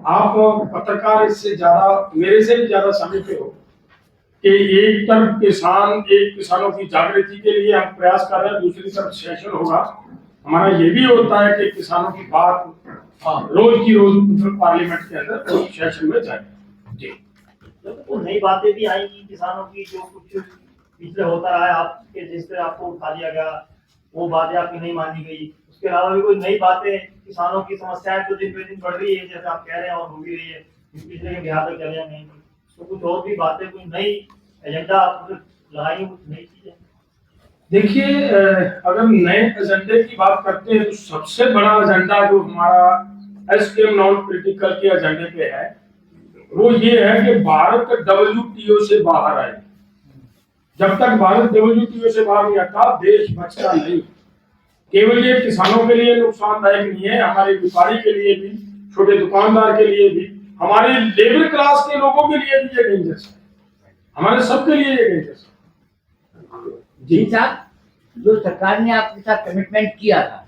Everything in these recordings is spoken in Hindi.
आप पत्रकार इससे ज्यादा, मेरे से भी ज्यादा समझते हो कि एक तरफ किसानों की जागृति के लिए हम प्रयास कर रहे हैं, दूसरी तरफ सेशन होगा। हमारा ये भी होता है कि किसानों की बात रोज की रोज पार्लियामेंट के अंदर सेशन में जाए। जी, तो नई बातें भी आएंगी किसानों की, जो कुछ पिछले होता रहा है आपके, जिस तरह आपको उठा दिया गया, वो बातें आपकी नहीं मानी गई। उसके अलावा भी कोई नई बातें, किसानों की समस्याएं तो दिन पे दिन बढ़ रही है, जैसे आप कह रहे हैं, और हो भी रही है, पिछले के बिहार तक चले नहीं, तो कुछ और भी बातें, कोई नई एजेंडा आप लगाई, कुछ नई चीजें? देखिए, अगर नए एजेंडे की बात करते हैं तो सबसे बड़ा एजेंडा जो हमारा एसकेएम नॉन क्रिटिकल के एजेंडे पे है वो ये है कि भारत डब्ल्यूटीओ से बाहर आए। जब तक भारत डब्ल्यूटीओ से बाहर नहीं आता, देश बचता नहीं। केवल ये किसानों के लिए नुकसानदायक नहीं है, हमारे व्यापारी के लिए भी, छोटे दुकानदार के लिए भी, हमारे लेबर क्लास के लोगों के लिए भी ये डेंजरस है, हमारे सबके लिए ये डेंजरस है। जी साहब, जो सरकार ने आपके साथ कमिटमेंट किया था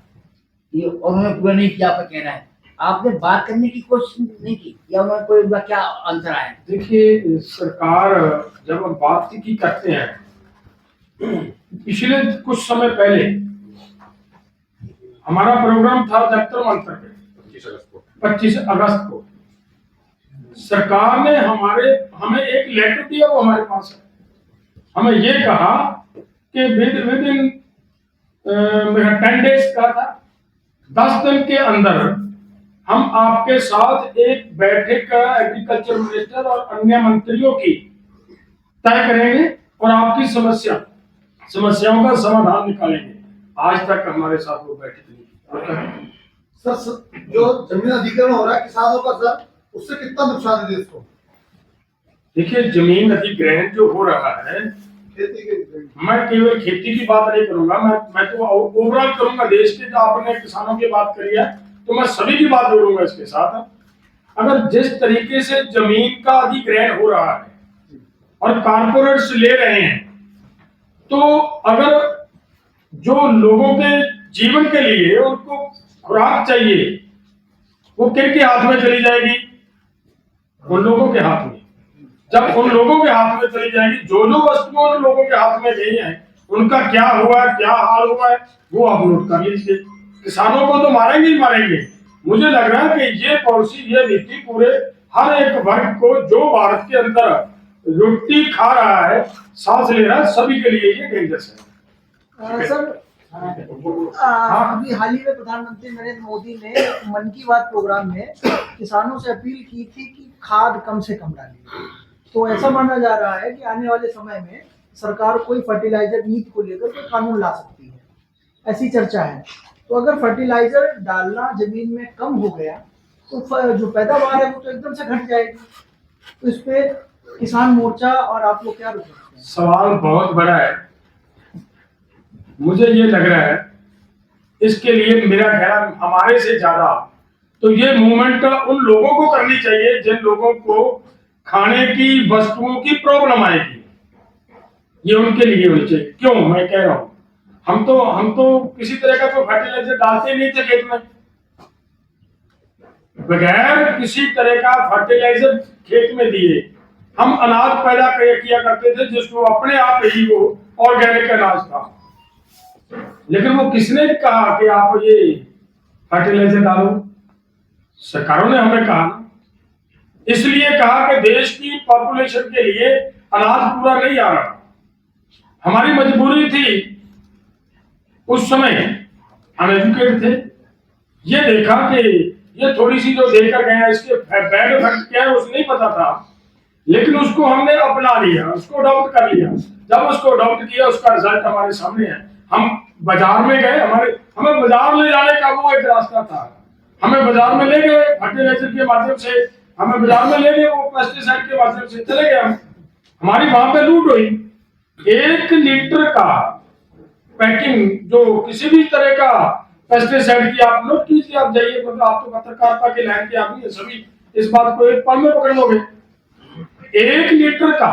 ये उन्होंने पूरा नहीं किया, आपका कहना है, आपने बात करने की कोशिश नहीं की या उन्होंने कोई उनका क्या आंसर आया? देखिए, सरकार जब हम बात की करते हैं, पिछले कुछ समय पहले हमारा प्रोग्राम था जंतर मंतर पे 25 अगस्त को सरकार ने हमें एक लेटर दिया, वो हमारे पास है। हमें ये कहा कि विद इन 10 डेज का था, 10 दिन के अंदर हम आपके साथ एक बैठक एग्रीकल्चर मिनिस्टर और अन्य मंत्रियों की तय करेंगे और आपकी समस्याओं का समाधान निकालेंगे। आज तक हमारे साथ वो बैठक नहीं। सर, जो जमीन अधिग्रहण हो रहा है किसानों का, सर उससे कितना नुकसान है देश को? देखिए, जमीन अधिग्रहण जो हो रहा है, खेती के, मैं केवल खेती की बात नहीं करूंगा, मैं तो ओवरऑल करूंगा देश के। जो आपने किसानों की बात करी है तो मैं सभी की बात जोड़ूंगा इसके साथ। अगर जिस तरीके से जमीन का अधिग्रहण हो रहा है और कारपोरेट्स ले रहे हैं, तो अगर जो लोगों के जीवन के लिए उनको खुराक चाहिए, वो किनके हाथ में चली जाएगी? उन लोगों के हाथ में। जब उन लोगों के हाथ में चली जाएगी, जो वस्तुएं उन लोगों के हाथ में गई हैं, उनका क्या हुआ है, क्या हाल हुआ है, वो आप नोट कर लीजिए। किसानों को तो मारेंगे ही मारेंगे। मुझे लग रहा है कि ये पॉलिसी, ये नीति पूरे हर एक वर्ग को, जो भारत के अंदर रोटी खा रहा है, सांस ले रहा है, सभी के लिए ये डेंजरस है। सर, अभी हाल ही में प्रधानमंत्री नरेंद्र मोदी ने मन की बात प्रोग्राम में किसानों से अपील की थी कि खाद कम से कम डालिए। तो ऐसा माना जा रहा है कि आने वाले समय में सरकार कोई फर्टिलाइजर नीति को लेकर कोई कानून ला सकती है, ऐसी चर्चा है। तो अगर फर्टिलाइजर डालना जमीन में कम हो गया तो जो पैदावार है वो तो एकदम से घट जाएगी। तो इस पे किसान मोर्चा और आप लोग क्या रुकते हैं? सवाल बहुत बड़ा है। मुझे ये लग रहा है इसके लिए मेरा ख्याल हमारे से ज्यादा तो ये मूवमेंट उन लोगों को करनी चाहिए जिन लोगों को खाने की वस्तुओं की प्रॉब्लम आएगी। ये उनके लिए होनी चाहिए। क्यों मैं कह रहा हूं, हम तो किसी तरह का तो फर्टिलाइजर डालते नहीं थे खेत में। बगैर किसी तरह का फर्टिलाइजर खेत में दिए हम अनाज पैदा किया करते थे, जिसको अपने आप ही वो ऑर्गेनिक अनाज था। लेकिन वो किसने कहा कि आप ये फर्टिलाइजर डालो? सरकारों ने हमें कहा। इसलिए कहा कि देश की पॉपुलेशन के लिए अनाज पूरा नहीं आ रहा। हमारी मजबूरी थी, उस समय अनएजुकेटेड थे। ये देखा कि ये थोड़ी सी जो देकर गए हैं, इसके बैड इफेक्ट क्या है उसे नहीं पता था, लेकिन उसको हमने अपना लिया, उसको अडॉप्ट कर लिया। जब उसको अडॉप्ट किया, उसका रिजल्ट हमारे सामने है। हम बाजार में गए, हमें बाजार ले जाने का वो एक रास्ता था। हमें बाजार में ले गए फर्टिलाइजर के माध्यम से, हमें बाजार में ले गए वो पेस्टिसाइड के माध्यम से, चले गए हम। हमारी वहां पे लूट हुई। 1 लीटर का पैकिंग जो किसी भी तरह का पेस्टिसाइड की, आप नोट कीजिए, आप जाइए, मतलब आप तो पत्रकारिता के लाइन के आदमी है, सभी इस बात को एक पल में पकड़ लोगे। 1 लीटर का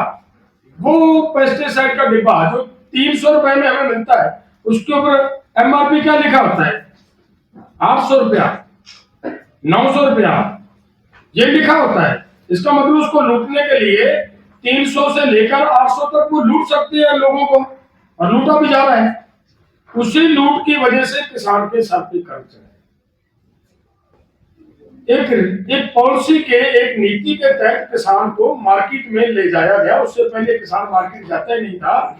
वो पेस्टिसाइड का डिब्बा जो 300 रुपए में हमें मिलता है, उसके ऊपर एमआरपी क्या लिखा होता है? 800 रुपया, 900 रुपया, ये लिखा होता है। इसका मतलब उसको लूटने के लिए 300 से लेकर 800 तक वो लूट सकते हैं लोगों को, और लूटा भी जा रहा है। उसी लूट की वजह से किसान के सर पे कर्ज है। एक पॉलिसी के, एक नीति के तहत किसान को मार्केट में ले जाया गया। उससे पहले किसान मार्केट जाता ही नहीं था।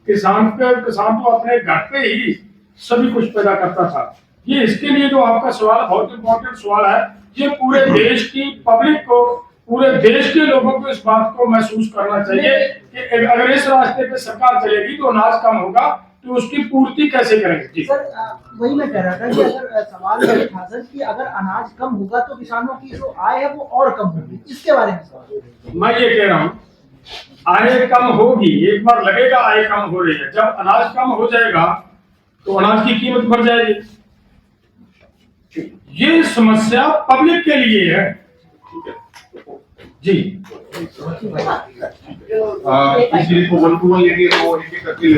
किसान तो अपने घर पे ही सभी कुछ पैदा करता था। ये इसके लिए जो आपका सवाल बहुत इंपॉर्टेंट सवाल है, ये पूरे देश की पब्लिक को, पूरे देश के लोगों को इस बात को महसूस करना चाहिए कि अगर इस रास्ते पे सरकार चलेगी तो अनाज कम होगा, तो उसकी पूर्ति कैसे करेंगे। जी सर, वही मैं कह रहा था कि अगर सवाल ये था सर कि अगर अनाज कम होगा तो किसानों की जो आय है वो और कम होगी, इसके बारे में सवाल। मैं ये कह रहा हूँ, आय कम होगी, एक बार लगेगा आय कम हो रही है। जब अनाज कम हो जाएगा तो अनाज की कीमत बढ़ जाएगी। ये समस्या पब्लिक के लिए है। जी किसी को 1 to 1 लेंगे तो एक-एक करके